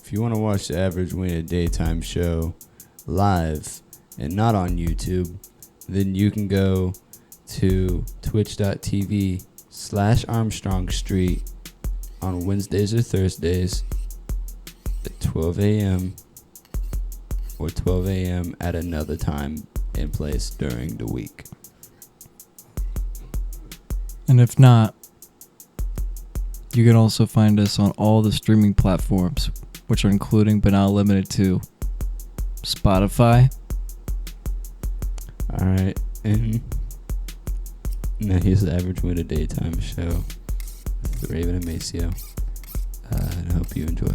If you want to watch the Average Weiner Daytime Show live and not on YouTube, then you can go to twitch.tv/Armstrong Street on Wednesdays or Thursdays at 12 a.m. or 12 a.m. at another time and place during the week. And if not, you can also find us on all the streaming platforms, which are including but not limited to Spotify. All right. And now here's the Average Weiner Daytime Show with Raven and Maceo. And I hope you enjoy.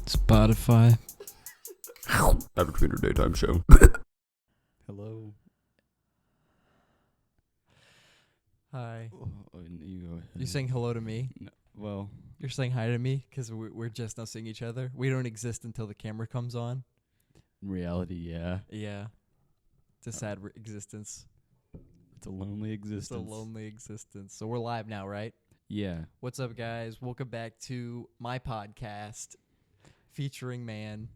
Spotify. Average Weiner Daytime Show. Hello. Hi. Oh, you go ahead. You saying hello to me? No, well, You're saying hi to me because we're just now seeing each other. We don't exist until the camera comes on. in reality, yeah. Yeah. It's a sad existence. It's a lonely existence. It's a lonely existence. So we're live now, right? Yeah. What's up, guys? Welcome back to my podcast featuring man.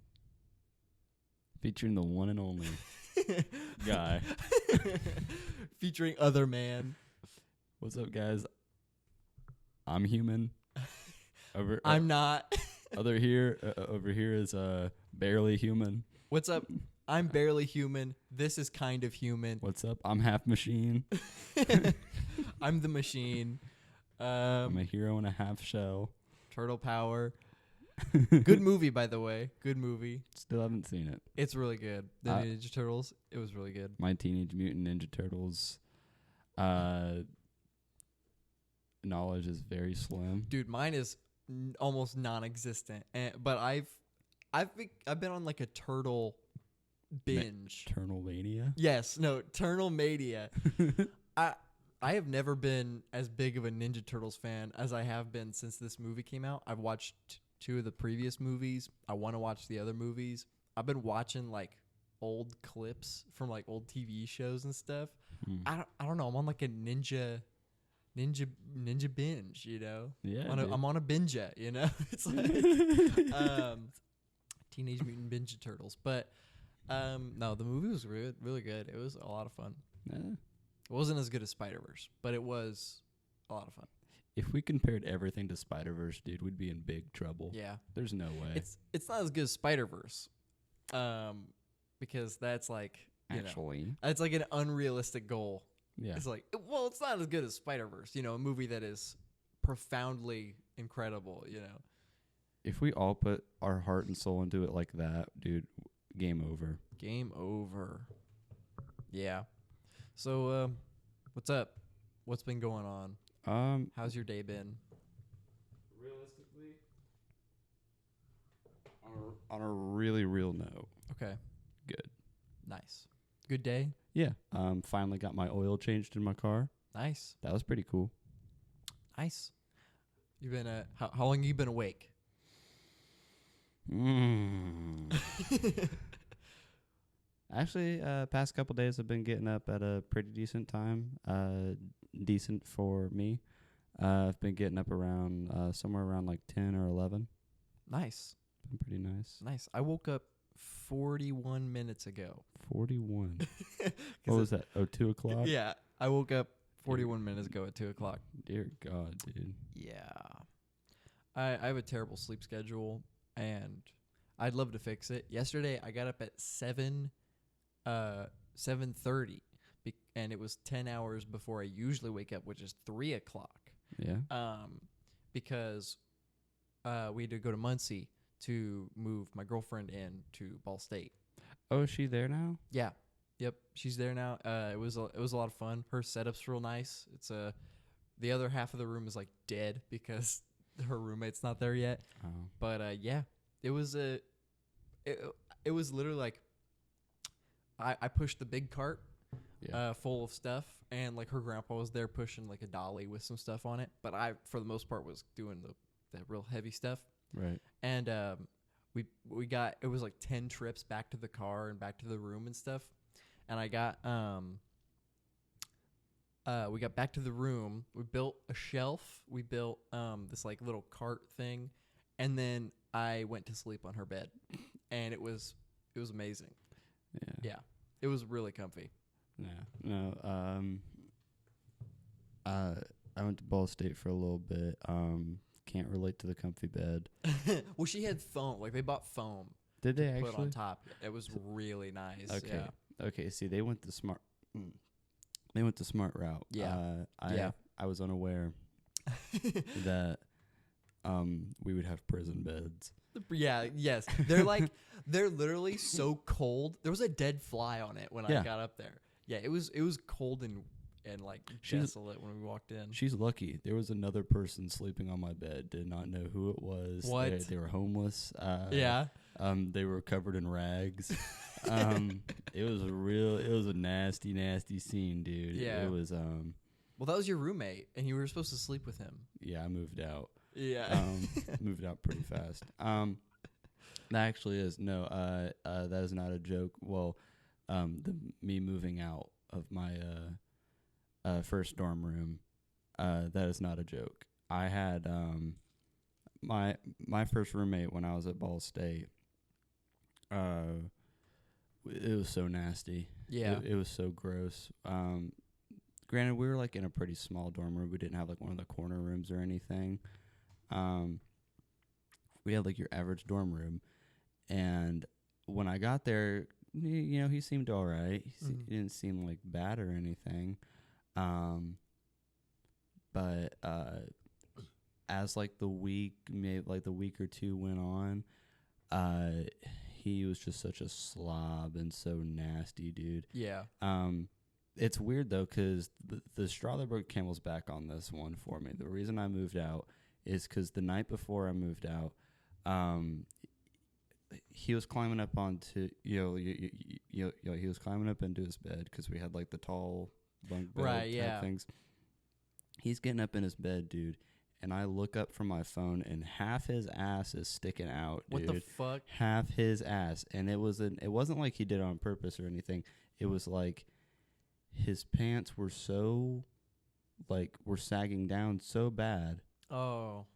Featuring the one and only guy. Featuring other man. What's up, guys? I'm human. I'm not. Over here is barely human. What's up? I'm barely human. This is kind of human. What's up? I'm half machine. I'm the machine. I'm a hero and a half shell. Turtle power. Good movie, by the way. Good movie. Still haven't seen it. It's really good. The Ninja Turtles. It was really good. My Teenage Mutant Ninja Turtles knowledge is very slim. Dude, mine is almost non-existent. But I've been on like a turtle binge. Turtlemania? Yes, no, Turtle Mania. I have never been as big of a Ninja Turtles fan as I have been since this movie came out. I've watched 2 of the previous movies. I want to watch the other movies. I've been watching like old clips from like old TV shows and stuff. I don't know. I'm on like a ninja binge, you know? Yeah. I'm on a binge, you know? It's like Teenage Mutant Ninja Turtles. But no, the movie was really, really good. It was a lot of fun. Yeah. It wasn't as good as Spider-Verse, but it was a lot of fun. If we compared everything to Spider-Verse, dude, we'd be in big trouble. Yeah. There's no way. It's not as good as Spider-Verse. Because that's like, Actually. it's like an unrealistic goal. Yeah. It's like, well, it's not as good as Spider-Verse, you know, a movie that is profoundly incredible, you know. If we all put our heart and soul into it like that, dude, game over. Game over. Yeah. So, what's up? What's been going on? How's How's your day been? Realistically, on a really real note. Okay. Good. Nice. Good day? Yeah. Finally got my oil changed in my car. Nice. That was pretty cool. Nice. You've been how long have you been awake? Actually, past couple days I've been getting up at a pretty decent time. Decent for me. I've been getting up around somewhere around like 10 or 11. Nice. Been pretty nice. Nice. I woke up 41 minutes ago. 41. What was that? Oh, 2 o'clock? Yeah. I woke up 41 minutes ago at 2 o'clock. Dear God, dude. Yeah. I have a terrible sleep schedule, and I'd love to fix it. Yesterday, I got up at 7:30, and it was 10 hours before I usually wake up, which is 3 o'clock. Yeah. Because we had to go to Muncie to move my girlfriend in to Ball State. Oh, is she there now? Yeah. Yep. She's there now. It was a lot of fun. Her setup's real nice. It's the other half of the room is like dead because her roommate's not there yet. Oh. But yeah, it was it was literally like I pushed the big cart full of stuff, and like her grandpa was there pushing like a dolly with some stuff on it. But I, for the most part, was doing the real heavy stuff. Right. And we got, it was like 10 trips back to the car and back to the room and stuff. And I got we got back to the room. We built a shelf. We built this like little cart thing, and then I went to sleep on her bed, and it was amazing. Yeah, it was really comfy. Yeah, no. I went to Ball State for a little bit. Can't relate to the comfy bed. Well, she had foam. Like, they bought foam. Did they put actually? on top. It was really nice. Okay. Yeah. Okay. See, they went the smart. They went the smart route. Yeah. I was unaware that we would have prison beds. Yeah. Yes. They're literally so cold. There was a dead fly on it when I got up there. Yeah. It was cold and like desolate when we walked in. She's lucky. There was another person sleeping on my bed. Did not know who it was. What? They were homeless. Yeah. They were covered in rags. It was a nasty scene, dude. Yeah. It was Well, that was your roommate, and you were supposed to sleep with him. Yeah, I moved out. Yeah. Moved out pretty fast. That actually is that is not a joke. Well, me moving out of my first dorm room, that is not a joke. I had my first roommate when I was at Ball State. It was so nasty. Yeah. It was so gross. Granted, we were like in a pretty small dorm room. We didn't have like one of the corner rooms or anything. We had like your average dorm room, and when I got there, he seemed all right. He didn't seem like bad or anything. But as like the week, maybe like the week or two went on, he was just such a slob and so nasty, dude. Yeah. It's weird though, because the straw that broke camel's back on this one for me. The reason I moved out is because the night before I moved out, he was climbing up onto he was climbing up into his bed because we had like the tall bunk bed type things. He's getting up in his bed, dude, and I look up from my phone and half his ass is sticking out, dude. What the fuck? Half his ass, and it wasn't like he did it on purpose or anything. It was like his pants were so were sagging down so bad. Oh.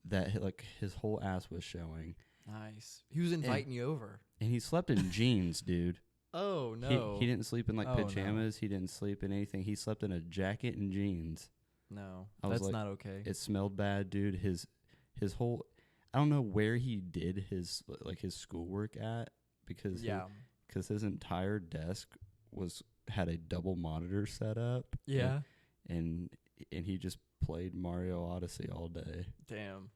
That like his whole ass was showing. Nice. He was inviting you over. And he slept in jeans, dude. Oh no. He didn't sleep in like pajamas. No. He didn't sleep in anything. He slept in a jacket and jeans. No, that's like, not okay. It smelled bad, dude. His whole, I don't know where he did his schoolwork at because his entire desk had a double monitor set up. Yeah. And he just played Mario Odyssey all day. Damn.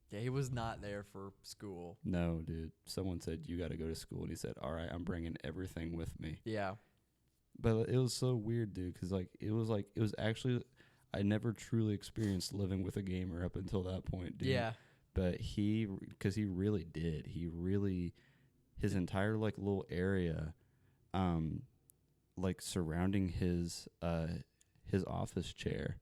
Yeah, he was not there for school. No, dude. Someone said, you got to go to school. And he said, all right, I'm bringing everything with me. Yeah. But it was so weird, dude, because it was actually, I never truly experienced living with a gamer up until that point, dude. Yeah. But because he really did. His entire like little area, like surrounding his office chair,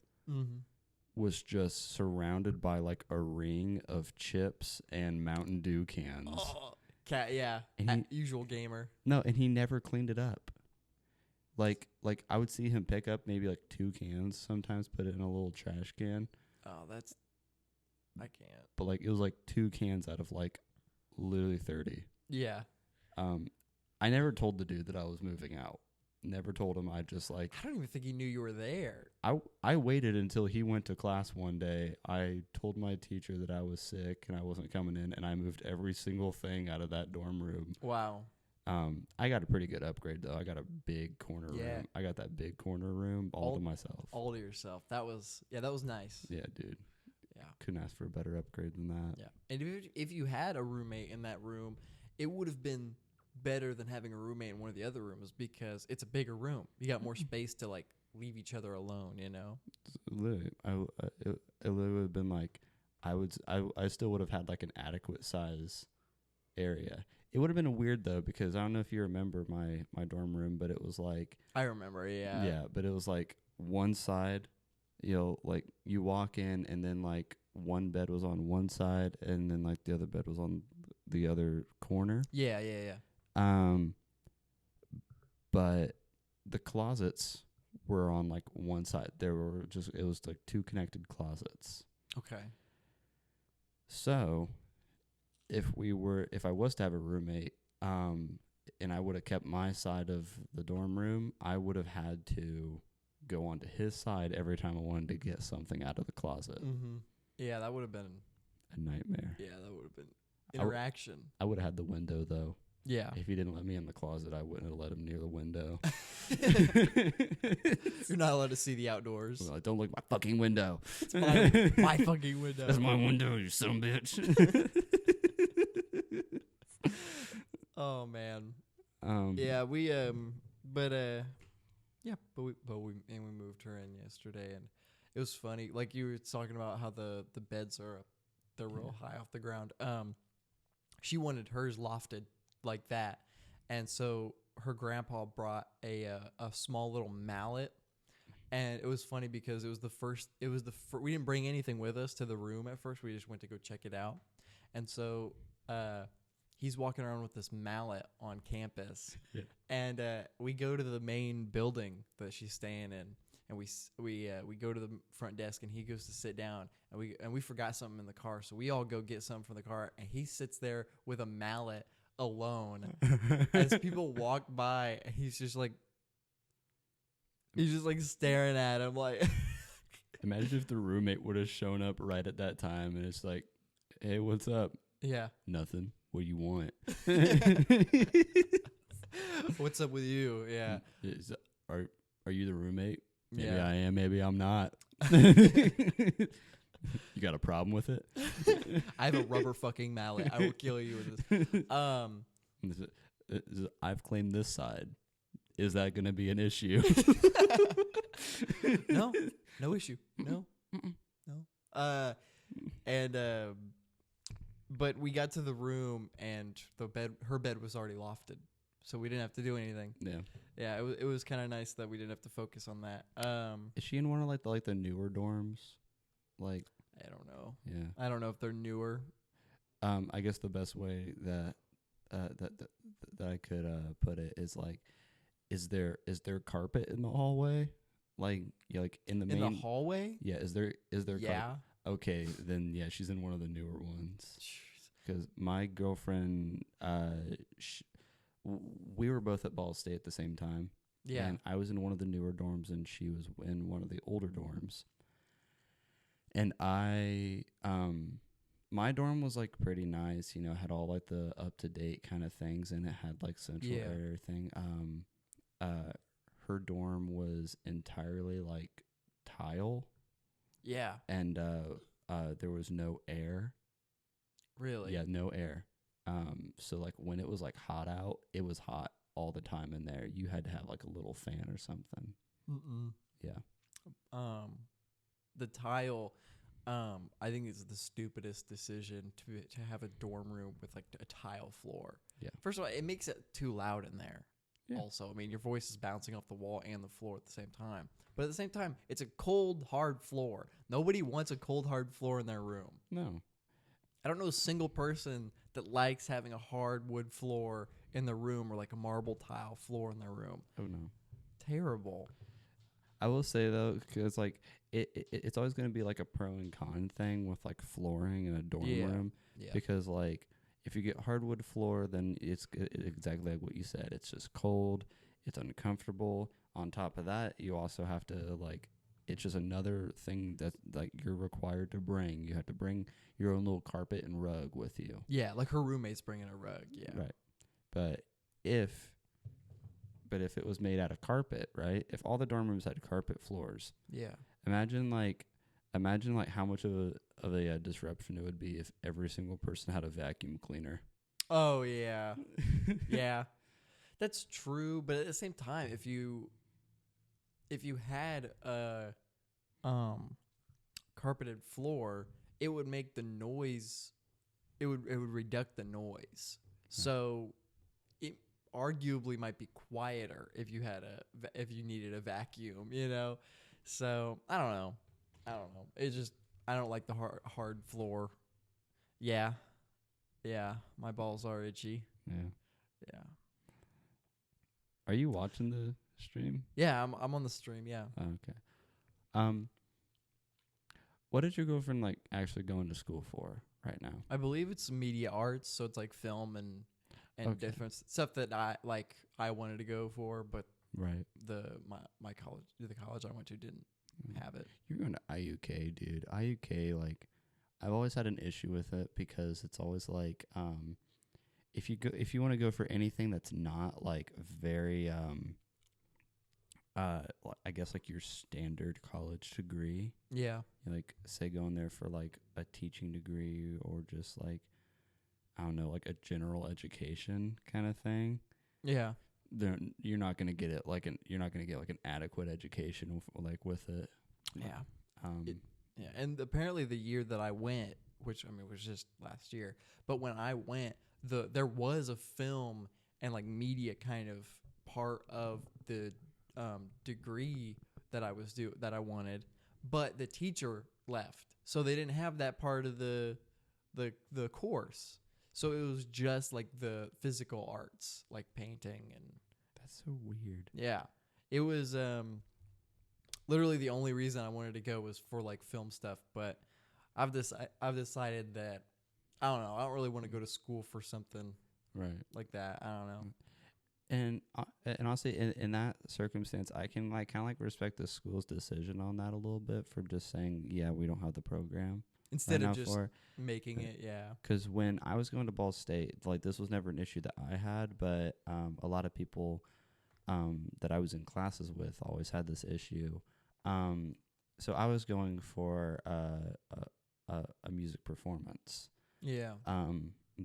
was just surrounded by like a ring of chips and Mountain Dew cans. Oh, yeah. Usual gamer. No, and he never cleaned it up. Like I would see him pick up maybe like 2 cans, sometimes put it in a little trash can. Oh, I can't. But like it was like 2 cans out of like literally 30. Yeah. I never told the dude that I was moving out. Never told him. I just like, I don't even think he knew you were there. I waited until he went to class one day. I told my teacher that I was sick and I wasn't coming in, and I moved every single thing out of that dorm room. Wow. I got a pretty good upgrade though. I got a big corner room. I got that big corner room all to myself. All to yourself. That was nice. Yeah, dude. Yeah. Couldn't ask for a better upgrade than that. Yeah. And if you had a roommate in that room, it would have been better than having a roommate in one of the other rooms because it's a bigger room. You got more space to like leave each other alone, you know? Literally, it would have been like, I still would have had like an adequate size area. It would have been weird though, because I don't know if you remember my dorm room, but it was like, I remember, yeah. Yeah, but it was like one side, like you walk in and then like one bed was on one side and then like the other bed was on the other corner. Yeah. But the closets were on like one side. It was like 2 connected closets. Okay. So if I was to have a roommate, and I would have kept my side of the dorm room, I would have had to go onto his side every time I wanted to get something out of the closet. Mm-hmm. Yeah, that would have been a nightmare. Yeah, that would have been interaction. I would have had the window though. Yeah. If he didn't let me in the closet, I wouldn't have let him near the window. You're not allowed to see the outdoors. Like, don't look at my fucking window. It's my fucking window. That's my window, you son of a bitch. Oh man. Yeah, we moved her in yesterday, and it was funny. Like you were talking about how the beds they're real high off the ground. She wanted hers lofted like that, and so her grandpa brought a small little mallet, and it was funny because we didn't bring anything with us to the room at first. We just went to go check it out, and so he's walking around with this mallet on campus, and we go to the main building that she's staying in, and we go to the front desk, and he goes to sit down, and we forgot something in the car, so we all go get something from the car, and he sits there with a mallet alone as people walk by, and he's just like staring at him like. Imagine if the roommate would have shown up right at that time, and it's like, hey, what's up? Yeah. Nothing. What do you want? What's up with you? Yeah. Are you the roommate? Maybe Yeah. I am. Maybe I'm not. You got a problem with it? I have a rubber fucking mallet. I will kill you with this. I've claimed this side. Is that going to be an issue? No issue. No. No. But we got to the room, and her bed was already lofted, so we didn't have to do anything. Yeah. Yeah, it was kind of nice that we didn't have to focus on that. Is she in one of the newer dorms? Like, I don't know. Yeah. I don't know if they're newer. I guess the best way that I could put it is like, is there carpet in the hallway? Like in the hallway? Yeah. Is there? Yeah. Carpet? Okay, then yeah, she's in one of the newer ones. Because my girlfriend, we were both at Ball State at the same time. Yeah. And I was in one of the newer dorms, and she was in one of the older dorms. And my dorm was like pretty nice, had all like the up to date kind of things, and it had like central air and everything. Her dorm was entirely like tile. Yeah. And there was no air. Really? Yeah, no air. So like when it was like hot out, it was hot all the time in there. You had to have like a little fan or something. Mm-mm. Yeah. The tile, I think is the stupidest decision to have a dorm room with like a tile floor. Yeah. First of all, it makes it too loud in there. Yeah. Also, I mean, your voice is bouncing off the wall and the floor at the same time. But at the same time, it's a cold, hard floor. Nobody wants a cold, hard floor in their room. No. I don't know a single person that likes having a hardwood floor in the room or like a marble tile floor in their room. Oh, no. Terrible. I will say, though, because like it's always going to be like a pro and con thing with like flooring in a dorm room. Yeah. Because like if you get hardwood floor, then it's exactly like what you said. It's just cold. It's uncomfortable. On top of that, you also have to like, it's just another thing that like you're required to bring. You have to bring your own little carpet and rug with you. Yeah, like her roommate's bringing a rug. Yeah. Right. But if it was made out of carpet, right? If all the dorm rooms had carpet floors. Yeah. Imagine how much of a disruption it would be if every single person had a vacuum cleaner. Oh yeah. Yeah. That's true, but at the same time, if you had a carpeted floor, it would make the noise. It would reduce the noise. So it arguably might be quieter if you needed a vacuum, So I don't know. It's just I don't like the hard floor. Yeah. Yeah, my balls are itchy. Yeah. Yeah. Are you watching the stream? Yeah, I'm on the stream, yeah. Oh, okay. What did your girlfriend like actually go into school for? right now? I believe it's media arts, so it's like film and Okay. different stuff that I wanted to go for, but Right. my college, the college I went to, didn't have it. You're going to IUK, dude. IUK, like, I've always had an issue with it because it's always like, if you want to go for anything that's not like very, I guess like your standard college degree, Yeah. like say going there for like a teaching degree or just like, I don't know, like a general education kind of thing. Yeah. You're not gonna get it like you're not gonna get like an adequate education with it. Yeah. Um, Yeah, and apparently the year that I went, which I mean was just last year, but when I went, there was a film and like media kind of part of the degree that I wanted, but the teacher left, so they didn't have that part of the course. So it was just like the physical arts, like painting and. that's so weird. Yeah, it was literally the only reason I wanted to go was for like film stuff. But I've decided that I don't know. I don't really want to go to school for something Right. like that. I don't know. And honestly, in that circumstance, I can like kind of like respect the school's decision on that a little bit for just saying, yeah, we don't have the program Instead right of now just for. making it, yeah. Because when I was going to Ball State, like this was never an issue that I had, but a lot of people that I was in classes with always had this issue. So I was going for a music performance. Yeah.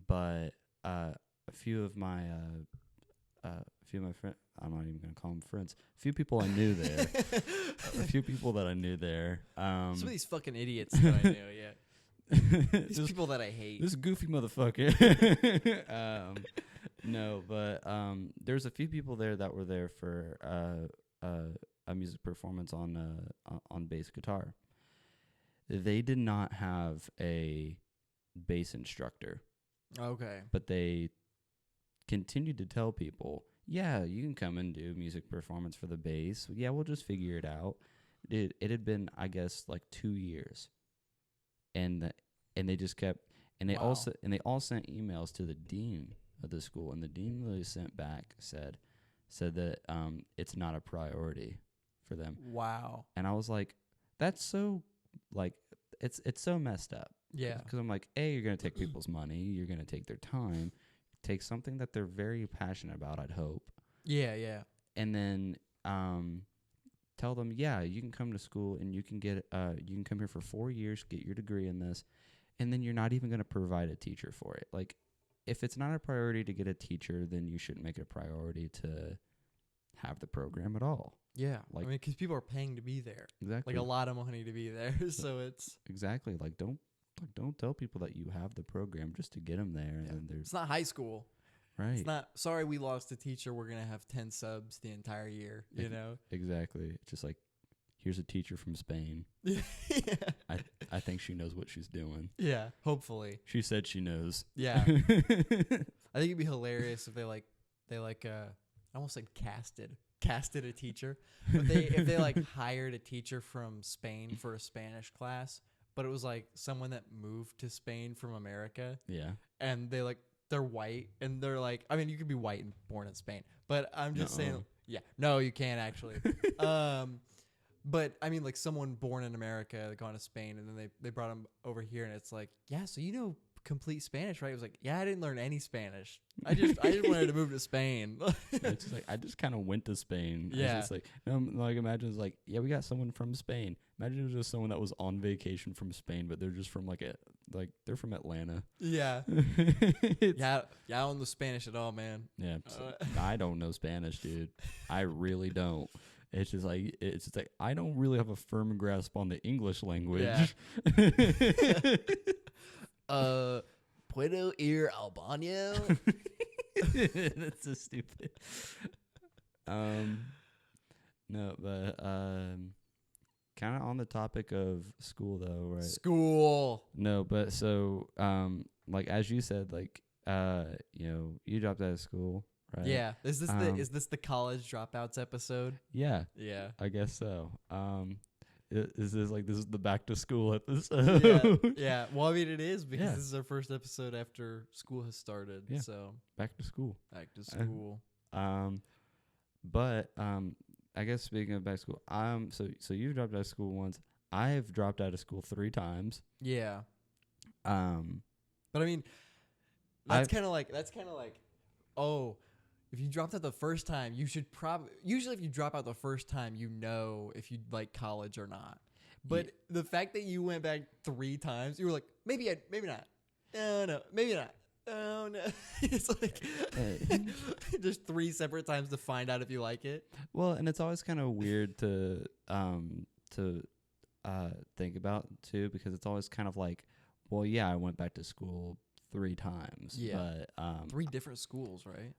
But a few of my friends, I'm not even gonna call them friends. A few people I knew there. A few people that I knew there. Some of these fucking idiots that I knew, yeah. These people that I hate. This goofy motherfucker. No, but there's a few people there that were there for a music performance on bass guitar. They did not have a bass instructor, Okay. but they continued to tell people, yeah, you can come and do music performance for the bass. Yeah, we'll just figure it out. It had been, I guess, like 2 years, and they just kept, and they Wow. they all sent emails to the dean of the school, and the dean really sent back said that it's not a priority for them. Wow. And I was like, that's so like it's so messed up. Yeah. Because I'm like, A, you're going to take people's money. You're going to take their time. Take something that they're very passionate about, I'd hope. Yeah, yeah. And then tell them, yeah, you can come to school and you can come here for 4 years, get your degree in this. And then you're not even going to provide a teacher for it. Like, if it's not a priority to get a teacher, then you shouldn't make it a priority to have the program at all. Yeah. Like- I mean, because people are paying to be there. Exactly. Like a lot of money to be there. So it's. Exactly. Like, don't tell people that you have the program just to get them there. And then there's It's not high school. right. It's not, sorry, we lost a teacher. We're going to have 10 subs the entire year, you know? Exactly. It's just like, here's a teacher from Spain. Yeah. I think she knows what she's doing. Yeah. Hopefully. She said she knows. Yeah. I think it'd be hilarious if they I almost said casted a teacher. But if they like hired a teacher from Spain for a Spanish class, but it was like someone that moved to Spain from America, Yeah. and they're white, and they're like, I mean, you could be white and born in Spain, but I'm just Nuh-uh. saying, yeah, no, you can't actually. But I mean, like someone born in America gone to Spain, and then they brought him over here, and it's like, yeah, so you know complete Spanish, right? It was like, yeah, I didn't learn any Spanish. I just wanted to move to Spain. It's just like, I just kind of went to Spain. Yeah. It's like, like imagine it's like, yeah, we got someone from Spain. Imagine it was just someone that was on vacation from Spain, but they're just from they're from Atlanta. Yeah. Yeah, I don't know Spanish at all, man. Yeah. I don't know Spanish, dude. I really don't. It's just like I don't really have a firm grasp on the English language. Yeah. Puedo ir al baño? That's so stupid. No, but kind of on the topic of school though, right? School. No, but so like as you said, like you dropped out of school, right? Yeah. Is this the college dropouts episode? Yeah, Yeah. I guess so. is this like this is the back to school episode? Yeah. Well, I mean, it is because Yeah. this is our first episode after school has started. Yeah. So Back to school. back to school. But I guess speaking of back to school, so you've dropped out of school once. I've dropped out of school 3 times. Yeah. Um, But I mean, that's kind of like, oh, if you dropped out the first time, you should usually if you drop out the first time, you know if you like college or not. But the fact that you went back 3 times, you were like, maybe not. No, maybe not. Oh no. It's like just 3 separate times to find out if you like it. well, and it's always kind of weird to think about too, because it's always kind of like, well, yeah, I went back to school 3 times. Yeah. But 3 different schools, right?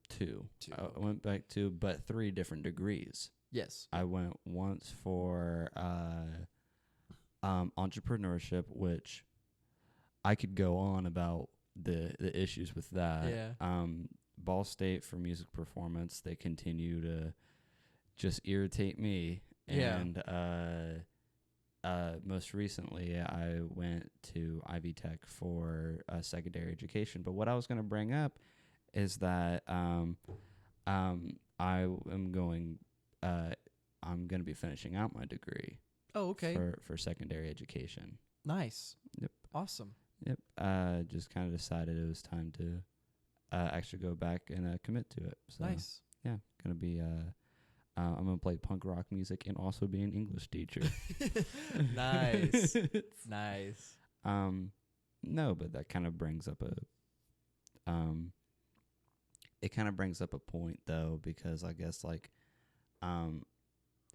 2. 2. I went back to, but 3 different degrees. Yes. I went once for entrepreneurship, which I could go on about the issues with that. Yeah. Ball State for music performance, they continue to just irritate me. Yeah. And most recently, I went to Ivy Tech for secondary education. But what I was going to bring up is that I'm going to be finishing out my degree. Oh, okay. For secondary education. Nice. Yep. Awesome. Yep. Just kind of decided it was time to actually go back and commit to it. So, Nice. Yeah, gonna be. I'm gonna play punk rock music and also be an English teacher. Nice. Nice. No, but that kind of brings up it kind of brings up a point though, because I guess like,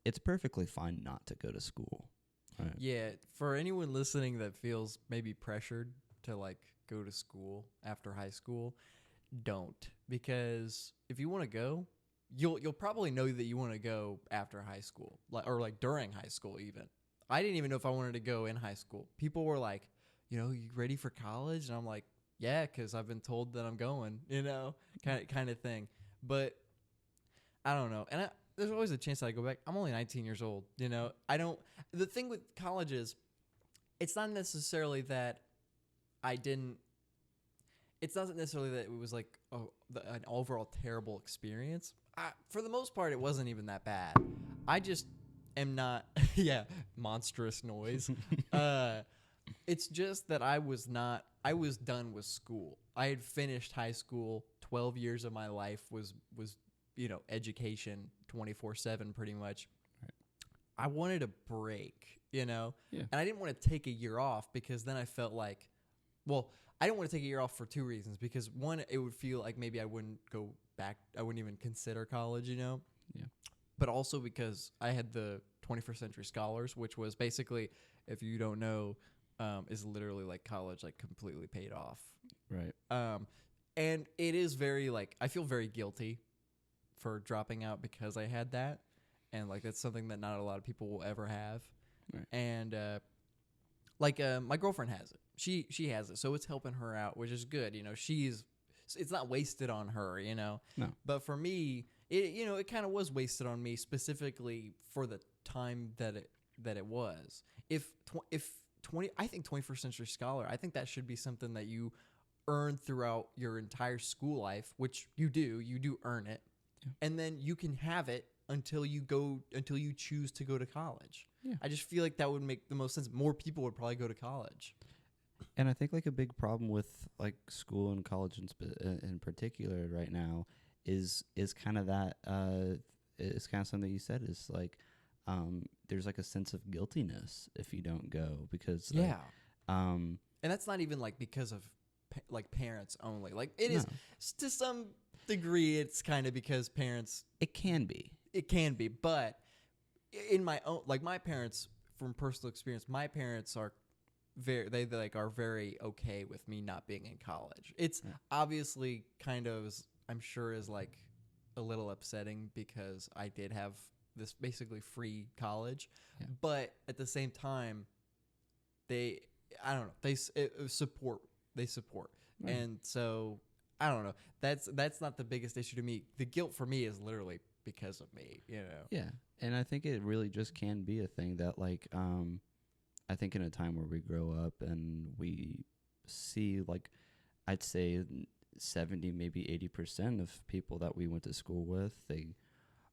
it's perfectly fine not to go to school. Right. Yeah, for anyone listening that feels maybe pressured to like go to school after high school, don't, because if you want to go, you'll probably know that you want to go after high school, or like during high school even. I didn't even know if I wanted to go in high school. People were like, you ready for college? And I'm like, yeah, because I've been told that I'm going, kind of thing. But I don't know. And there's always a chance that I go back. I'm only 19 years old, the thing with college is, it's not necessarily that it's not necessarily that it was like an overall terrible experience. For the most part, it wasn't even that bad. I just am not, monstrous noise. It's just that I was done with school. I had finished high school. 12 years of my life was education 24/7 pretty much. Right. I wanted a break, Yeah. and I didn't want to take a year off, because then I felt like, well, I didn't want to take a year off for 2 reasons. Because one, it would feel like maybe I wouldn't go back. I wouldn't even consider college, Yeah. But also because I had the 21st Century Scholars, which was basically, if you don't know, is literally like college, like completely paid off. Right. And it is very like, I feel very guilty for dropping out because I had that. And like, that's something that not a lot of people will ever have. Right. And my girlfriend has it. She has it. So it's helping her out, which is good. It's not wasted on her, No. But for me, it kind of was wasted on me, specifically for the time that it was. I think 21st Century Scholar, I think that should be something that you earn throughout your entire school life, which you do earn it. Yeah. And then you can have it until you choose to go to college. Yeah. I just feel like that would make the most sense. More people would probably go to college. And I think like a big problem with like school and college in particular right now is kind of that it's kind of something you said is like there's like a sense of guiltiness if you don't go, because and that's not even like because of like parents only. Like it is to some degree, it's kind of because parents. It can be, but in my own, like my parents, from personal experience, my parents are very okay with me not being in college. It's obviously kind of, I'm sure, is like a little upsetting because I did have this basically free college, but at the same time, they support. And so I don't know. That's not the biggest issue to me. The guilt for me is literally because of me, you know? Yeah. And I think it really just can be a thing that, like, I think in a time where we grow up and we see, like, I'd say 70, maybe 80% of people that we went to school with, they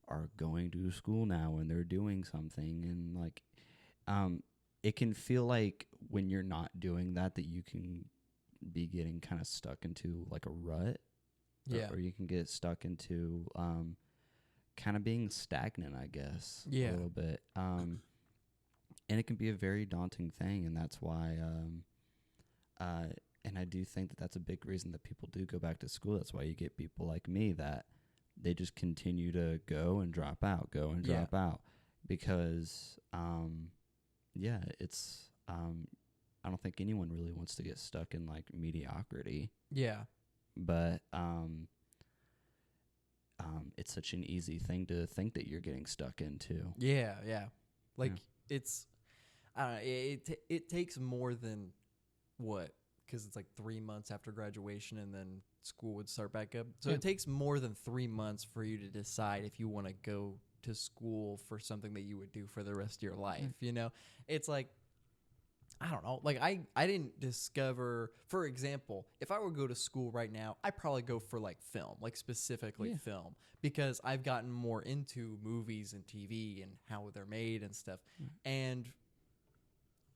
are going to school now and they're doing something. And, like, it can feel like when you're not doing that you can be getting kind of stuck into, like, a rut. Yeah. Or you can get stuck into kind of being stagnant, I guess, Yeah. a little bit. And it can be a very daunting thing, and that's why and I do think that that's a big reason that people do go back to school. That's why you get people like me that they just continue to go and drop out, out. Because, it's, I don't think anyone really wants to get stuck in, like, mediocrity. Yeah. But it's such an easy thing to think that you're getting stuck into. Yeah, yeah. Like, it's, I don't know, it takes more than what? Because it's like 3 months after graduation and then school would start back up. So it takes more than 3 months for you to decide if you want to go to school for something that you would do for the rest of your life, you know? It's like, I don't know. Like, I didn't discover, for example, if I were to go to school right now, I'd probably go for, like, film, like, specifically film, because I've gotten more into movies and TV and how they're made and stuff. And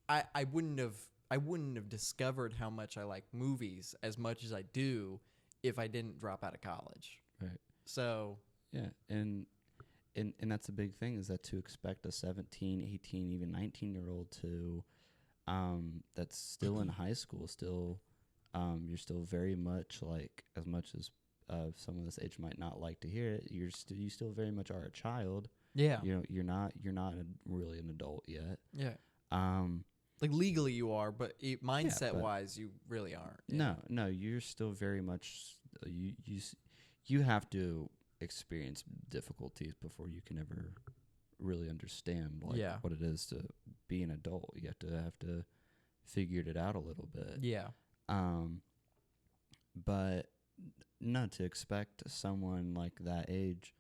I wouldn't have discovered how much I like movies as much as I do if I didn't drop out of college. Right. So, yeah, and that's a big thing, is that to expect a 17, 18, even 19-year-old to that's still in high school, still you're still very much, like, as much as someone this age might not like to hear it, you still very much are a child. yeah. You know, you're not really an adult yet. Yeah. Like, legally you are, but mindset-wise, you really aren't. Yeah. No, you're still very much, you have to experience difficulties before you can ever really understand, like, what it is to be an adult. You have to figure it out a little bit. Yeah. But not to expect someone like that age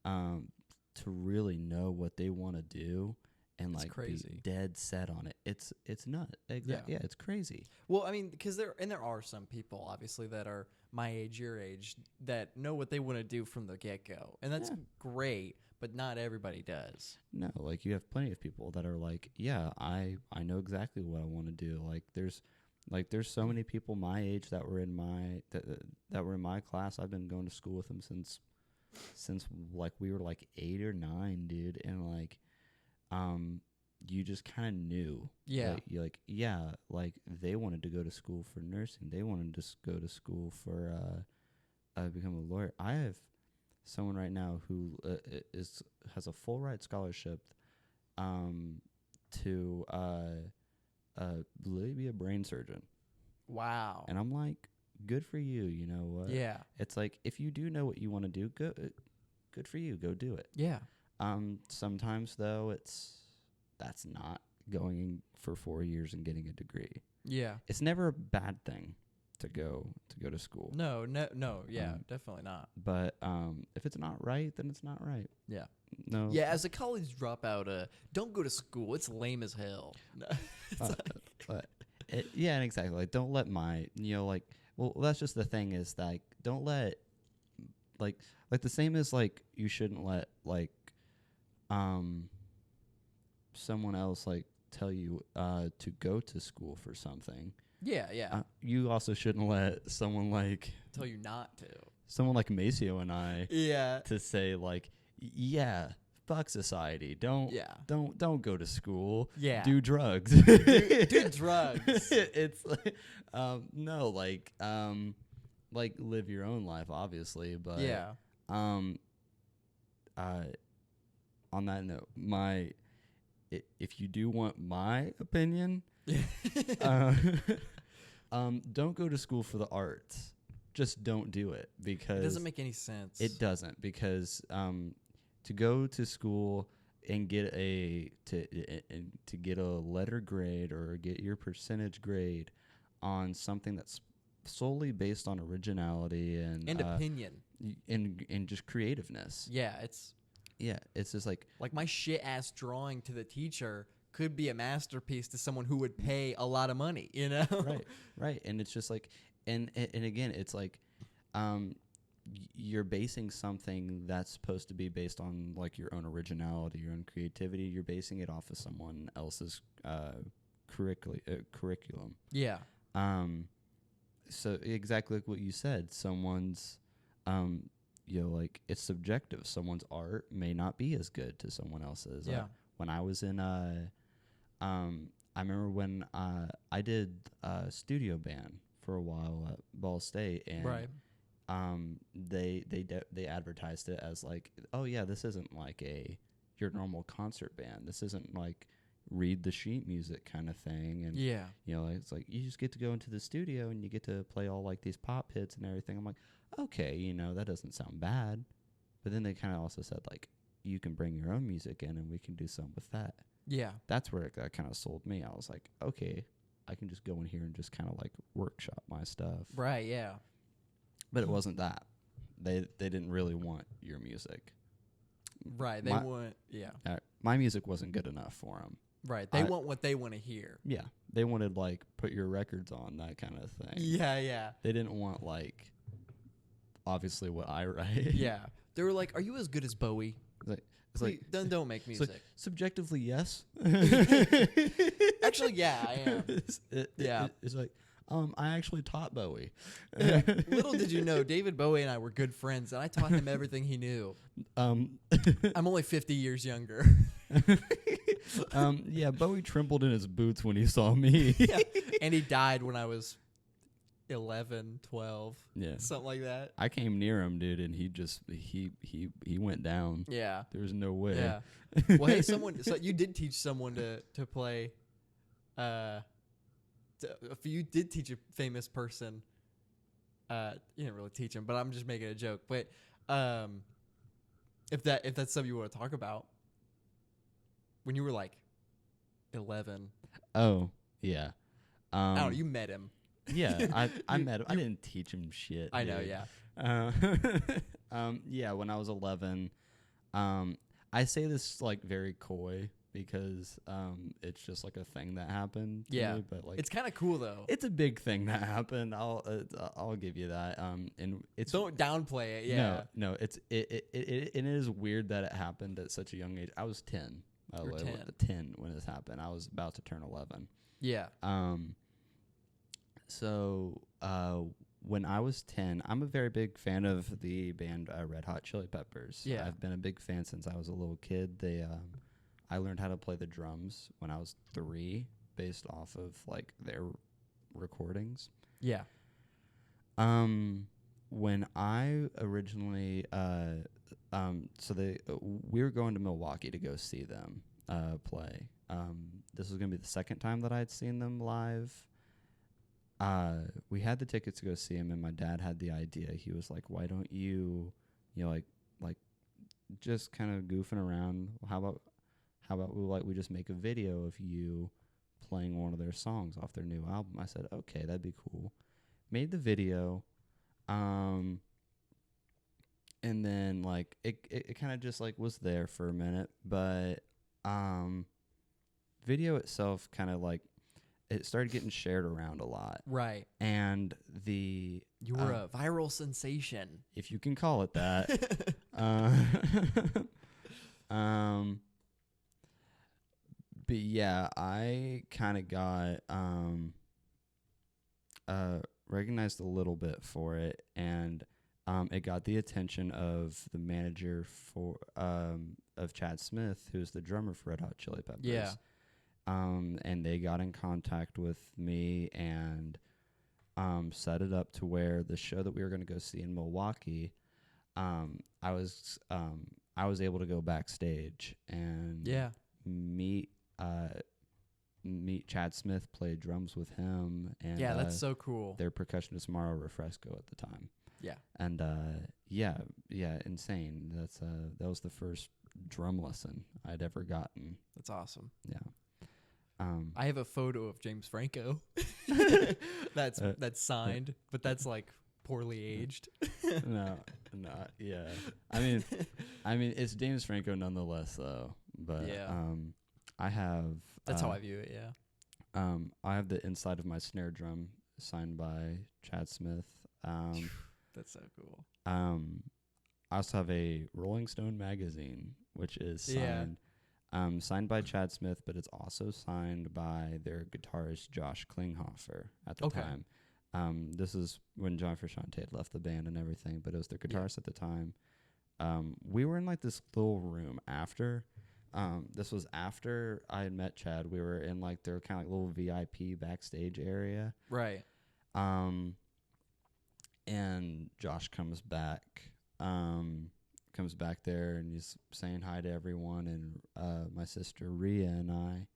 to really know what they want to do and, it's like, crazy. be dead set on it. It's nuts. Yeah, it's crazy. Well, I mean, because there are some people, obviously, that are my age, your age, that know what they want to do from the get-go. And that's great, but not everybody does. No, like, you have plenty of people that are like, yeah, I know exactly what I want to do. Like, there's so many people my age that were in my that were in my class. I've been going to school with them since like we were like 8 or 9, dude, and, like, you just kind of knew. Yeah. Like, you're like, yeah, like, they wanted to go to school for nursing. They wanted to go to school for become a lawyer. I have someone right now who has a full ride scholarship to be a brain surgeon. Wow. And I'm like, good for you. You know what? Yeah. It's like, if you do know what you want to do, good for you. Go do it. Yeah. Sometimes though, that's not going for 4 years and getting a degree. Yeah. It's never a bad thing to go to school. No, yeah, definitely not. But if it's not right, then it's not right. Yeah. No. Yeah, as a college dropout, don't go to school. It's lame as hell. Yeah, exactly. Like, don't let that's just the thing, is, like, don't let, like the same as, like, you shouldn't let, like, someone else, like, tell you to go to school for something. Yeah. You also shouldn't let someone like tell you not to. Someone like Maceo and I to say, like, yeah, fuck society. Don't go to school. Yeah. Do drugs. do drugs. It's like no, like live your own life, obviously, but on that note, if you do want my opinion, don't go to school for the arts. Just don't do it, because it doesn't make any sense. It doesn't, because to go to school and get to get a letter grade or get your percentage grade on something that's solely based on originality and opinion and just creativeness. Yeah, it's Yeah, it's just like my shit ass drawing to the teacher could be a masterpiece to someone who would pay a lot of money, you know? right, and it's just like, and again, it's like, you're basing something that's supposed to be based on like your own originality, your own creativity. You're basing it off of someone else's curriculum. Yeah. So exactly like what you said, someone's, like it's subjective. Someone's art may not be as good to someone else's. Yeah. When I was in, I remember when I did studio band for a while at Ball State, and Right. They advertised it as like, oh yeah, this isn't like your normal concert band. This isn't like read the sheet music kind of thing. And Yeah. it's like you just get to go into the studio and you get to play all like these pop hits and everything. I'm like, okay, that doesn't sound bad. But then they kind of also said like, you can bring your own music in and we can do something with that. Yeah. That's where that kind of sold me. I was like, okay, I can just go in here and just kind of like workshop my stuff. Right. Yeah. But it wasn't that. They didn't really want your music. Right. They want, yeah. My music wasn't good enough for them. Right. They want what they want to hear. Yeah. They wanted like put your records on, that kind of thing. Yeah. Yeah. They didn't want like obviously what I write. Yeah. They were like, "Are you as good as Bowie?" It's like then don't make music. Like, subjectively, yes. Actually, yeah, I am. It's like, I actually taught Bowie. Little did you know, David Bowie and I were good friends, and I taught him everything he knew. I'm only 50 years younger. Yeah, Bowie trembled in his boots when he saw me. Yeah. And he died when I was 11, 12, something like that. I came near him, dude, and he went down. Yeah. There was no way. Yeah. Well, hey, so you did teach someone to play. You did teach a famous person. You didn't really teach him, but I'm just making a joke. But if that's something you want to talk about, when you were like 11. Oh yeah. I don't know. You met him. Yeah, I met him. I didn't teach him shit. I know, yeah. Yeah, when I was 11, I say this like very coy because it's just like a thing that happened. To me, but like it's kind of cool though. It's a big thing that happened. I'll give you that. And it's don't downplay it. Yeah. No. It is weird that it happened at such a young age. I was 10. By the way, 10 when this happened. I was about to turn 11. Yeah. So when I was 10, I'm a very big fan of the band Red Hot Chili Peppers. Yeah. I've been a big fan since I was a little kid. I learned how to play the drums when I was 3 based off of like their recordings. Yeah. When I originally we were going to Milwaukee to go see them play. This was going to be the second time that I had seen them live. We had the tickets to go see him, and my dad had the idea. He was like, "Why don't you like just kind of goofing around? How about we just make a video of you playing one of their songs off their new album?" I said, "Okay, that'd be cool." Made the video, and then like it kind of just like was there for a minute, but video itself kind of like. It started getting shared around a lot. Right. And you were a viral sensation. If you can call it that. But yeah, I kind of got recognized a little bit for it, and it got the attention of the manager of Chad Smith, who's the drummer for Red Hot Chili Peppers. Yeah. And they got in contact with me and set it up to where the show that we were going to go see in Milwaukee, I was able to go backstage and meet Chad Smith, play drums with him, and that's so cool. Their percussionist Mauro Refresco at the time. Yeah, and insane. That was the first drum lesson I'd ever gotten. That's awesome. Yeah. I have a photo of James Franco that's signed, but that's like poorly aged. No, yeah. I mean, it's James Franco nonetheless, though. But Yeah. I have. That's how I view it. Yeah. I have the inside of my snare drum signed by Chad Smith. That's so cool. I also have a Rolling Stone magazine, which is signed by Chad Smith, but it's also signed by their guitarist Josh Klinghoffer at the time. This is when John Frusciante had left the band and everything, but it was their guitarist at the time. We were in like this little room after. This was after I had met Chad. We were in like their kind of like little VIP backstage area. Right. And Josh comes back there and he's saying hi to everyone. And my sister Rhea and I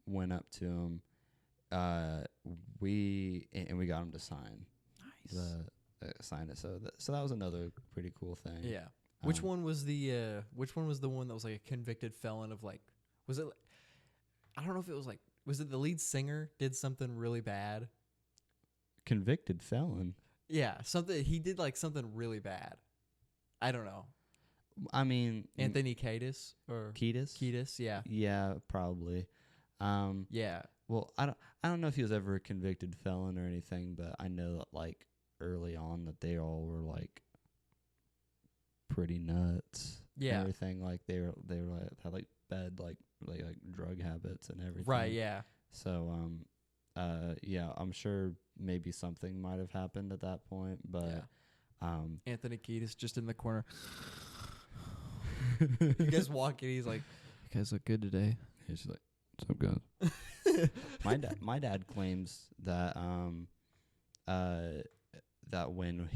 went up to him. We got him to sign sign it. So that was another pretty cool thing. Yeah. Which one was the one that was like a convicted felon of like, was it, I don't know if it was like, was it the lead singer did something really bad? Convicted felon? Yeah, he did like something really bad. I don't know. I mean, Anthony Kiedis or Kiedis, yeah. Yeah, probably. Yeah. Well, I don't know if he was ever a convicted felon or anything, but I know that like early on that they all were like pretty nuts. Yeah. And everything, like they were like had like bad like drug habits and everything. Right, yeah. So yeah, I'm sure maybe something might have happened at that point, but Anthony Kiedis just in the corner. You guys walk in, he's like, "You guys look good today." He's just like, "What's up, guys?" My dad claims that that when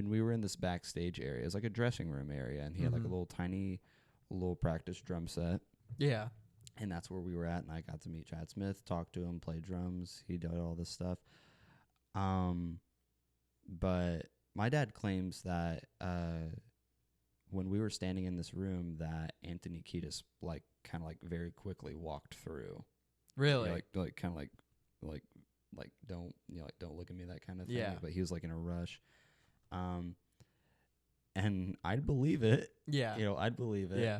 we were in this backstage area, it was like a dressing room area, and he had like a little tiny practice drum set. Yeah. And that's where we were at, and I got to meet Chad Smith, talk to him, play drums. He did all this stuff. But my dad claims that when we were standing in this room, that Anthony Kiedis like kind of like very quickly walked through. Really? Like kind of like don't don't look at me, that kind of thing. Yeah. But he was like in a rush. And I'd believe it. Yeah. I'd believe it. Yeah.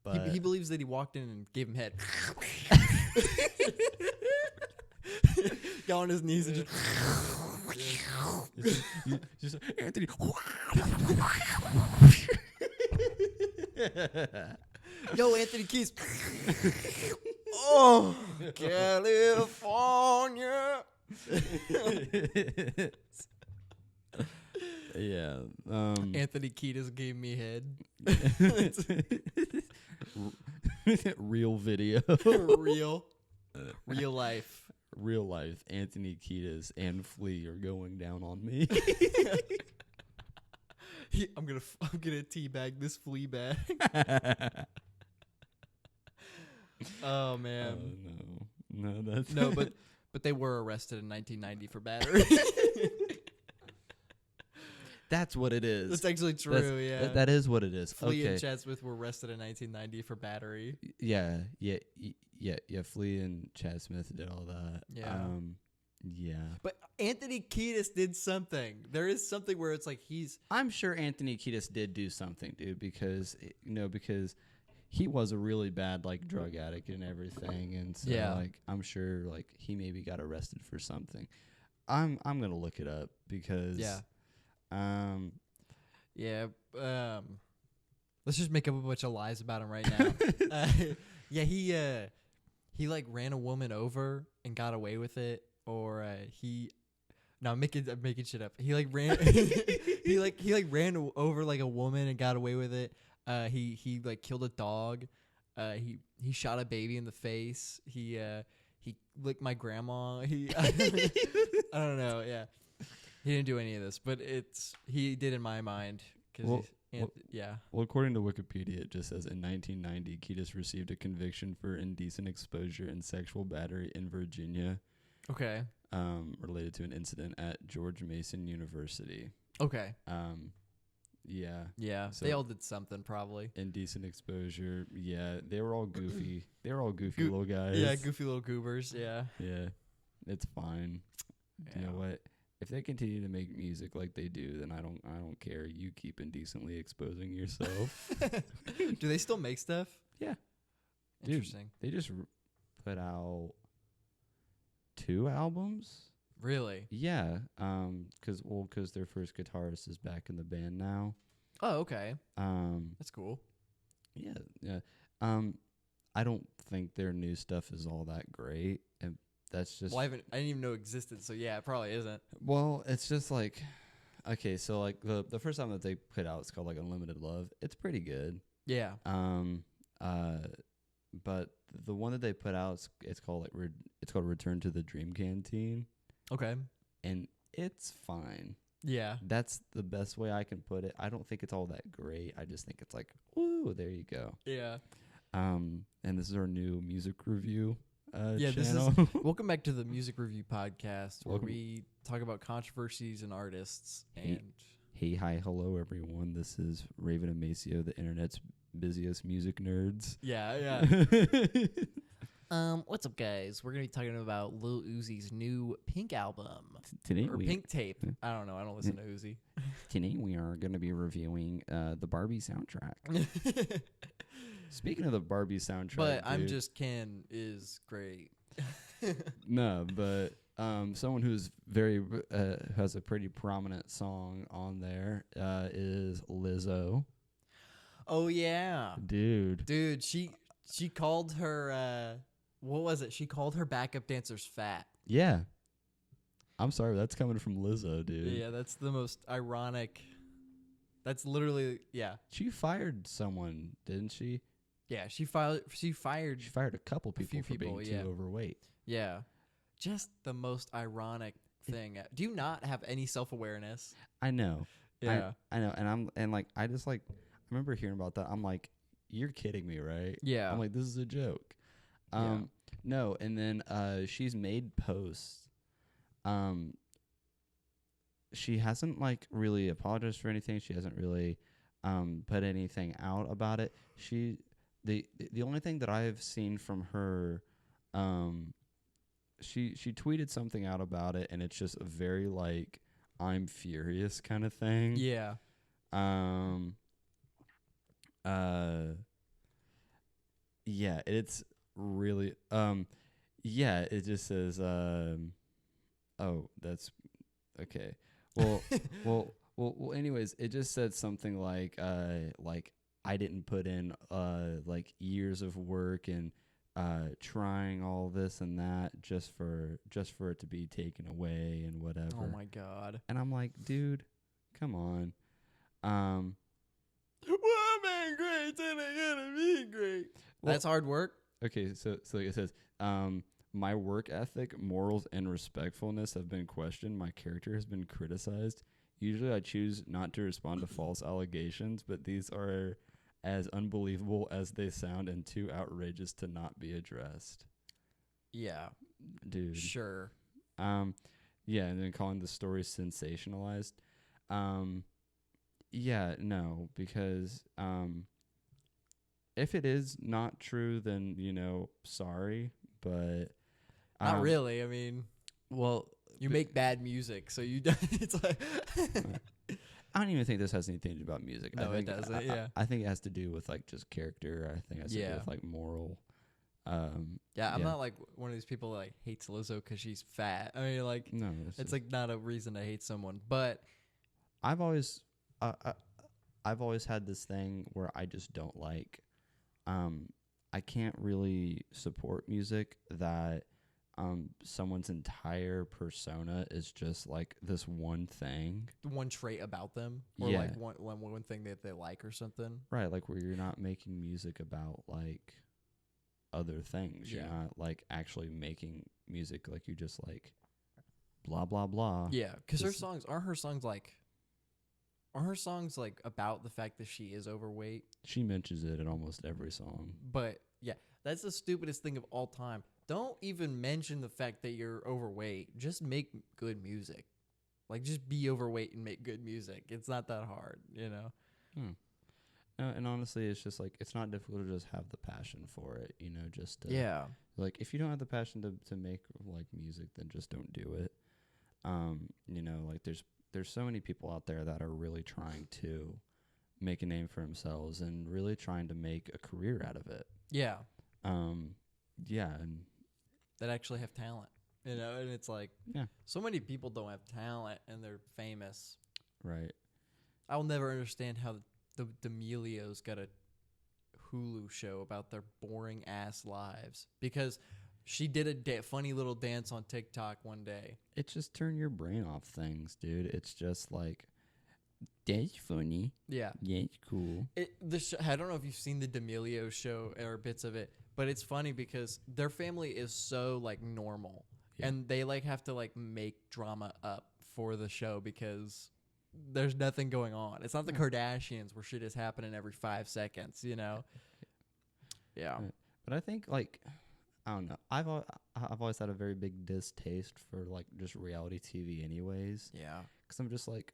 But he believes that he walked in and gave him head. Got on his knees and just Anthony. Yo, Anthony Keys. Oh, California. Yeah. Anthony Kiedis gave me head. Real video. Real life. Real life. Anthony Kiedis and Flea are going down on me. I'm gonna teabag this flea bag. Oh man. No, that's no, but they were arrested in 1990 for battery. That's what it is. That's actually true. Yeah, that is what it is. Flea and Chad Smith were arrested in 1990 for battery. Yeah. Flea and Chad Smith did all that. Yeah. Yeah. But Anthony Kiedis did something. There is something where it's like I'm sure Anthony Kiedis did do something, dude, because he was a really bad like drug addict and everything, and so like I'm sure like he maybe got arrested for something. I'm gonna look it up because let's just make up a bunch of lies about him right now. He like ran a woman over and got away with it, or I'm making shit up. He like ran he ran over like a woman and got away with it. He like killed a dog. He shot a baby in the face. He licked my grandma. I don't know. Yeah. He didn't do any of this, but he did in my mind. Well, according to Wikipedia, it just says in 1990, Kiedis received a conviction for indecent exposure and sexual battery in Virginia. Okay. Related to an incident at George Mason University. Okay. Yeah. Yeah. So they all did something probably. Indecent exposure. Yeah. They were all goofy. Little guys. Yeah. Goofy little goobers. Yeah. Yeah. It's fine. Yeah. You know what? if they continue to make music like they do, then I don't care. You keep indecently exposing yourself. Do they still make stuff? Yeah. Interesting. Dude, they just put out 2 albums. Really? Yeah. Because their first guitarist is back in the band now. Oh, okay. That's cool. Yeah. Yeah. I don't think their new stuff is all that great, and that's just. Well, I didn't even know it existed, so yeah, it probably isn't. Well, it's just like, okay, so like the first album that they put out is called like Unlimited Love. It's pretty good. Yeah. But the one that they put out, it's called Return to the Dream Canteen. Okay. And it's fine. Yeah. That's the best way I can put it. I don't think it's all that great. I just think it's like, ooh, there you go. Yeah. And this is our new music review yeah, channel. This is welcome back to the Music Review Podcast, where we talk about controversies and artists. Hey, hi, hello, everyone. This is Raven and Maceo, the internet's busiest music nerds. Yeah. What's up, guys? We're gonna be talking about Lil Uzi's new Pink album, Pink Tape. I don't know. I don't listen to Uzi. Today we are gonna be reviewing the Barbie soundtrack. Speaking of the Barbie soundtrack, but I'm Just Ken is great. No, but someone who's very has a pretty prominent song on there is Lizzo. Oh yeah, dude. She called her what was it? She called her backup dancers fat. Yeah, I'm sorry, that's coming from Lizzo, dude. Yeah, that's the most ironic. That's literally She fired someone, didn't she? Yeah, she fired a couple people for being too overweight. Yeah. Just the most ironic thing. Do you not have any self-awareness? I know. Yeah. I know. And I just like, I remember hearing about that. I'm like, you're kidding me, right? Yeah. I'm like, this is a joke. No. And then she's made posts. She hasn't like really apologized for anything. She hasn't really put anything out about it. The only thing that I've seen from her, she tweeted something out about it, and it's just a very like I'm furious kind of thing. Yeah. Yeah, it's really yeah, it just says oh, that's okay. Well anyways, it just said something like I didn't put in like years of work and trying all this and that just for it to be taken away and whatever. Oh my god. And I'm like, dude, come on. Well, I'm great, then I gotta be great. Well, that's hard work. Okay, so it says, my work ethic, morals, and respectfulness have been questioned. My character has been criticized. Usually I choose not to respond to false allegations, but these are as unbelievable as they sound and too outrageous to not be addressed. Yeah. Dude. Sure. Yeah, and then calling the story sensationalized. Yeah, no, because if it is not true, then, sorry, but not really. I mean, well, you make bad music, so you it's like I don't even think this has anything to do about music. No, it doesn't. I think it has to do with like just character. I think it has to do with like moral. I'm not like one of these people that like hates Lizzo because she's fat. I mean, like, no, it's like not a reason to hate someone. But I've always had this thing where I just don't like. I can't really support music that someone's entire persona is just like this one thing, one trait about them, or like one thing that they like or something. Right, like where you're not making music about like other things. You're not like actually making music, like you just like blah blah blah. Yeah, because her songs aren't her songs like about the fact that she is overweight. She mentions it in almost every song. But yeah, that's the stupidest thing of all time. Don't even mention the fact that you're overweight. Just make good music. Like, just be overweight and make good music. It's not that hard, And honestly, it's just like, it's not difficult to just have the passion for it, just to, like, if you don't have the passion to make like music, then just don't do it. you know, like there's so many people out there that are really trying to make a name for themselves and really trying to make a career out of it. Yeah. Yeah, and That actually have talent, you know, and it's like, yeah, so many people don't have talent and they're famous. right. I'll never understand how the D'Amelios got a Hulu show about their boring ass lives, because she did a funny little dance on TikTok one day. It just turn your brain off things, dude. It's just like, that's funny. Yeah. Yeah, it's cool. I don't know if you've seen the D'Amelio show or bits of it, but it's funny because their family is so like normal, and they like have to like make drama up for the show because there's nothing going on. It's not the Kardashians where shit is happening every 5 seconds, you know? Yeah. But I think, like, I don't know. I've always had a very big distaste for, like, just reality TV anyways. Yeah. Because I'm just like,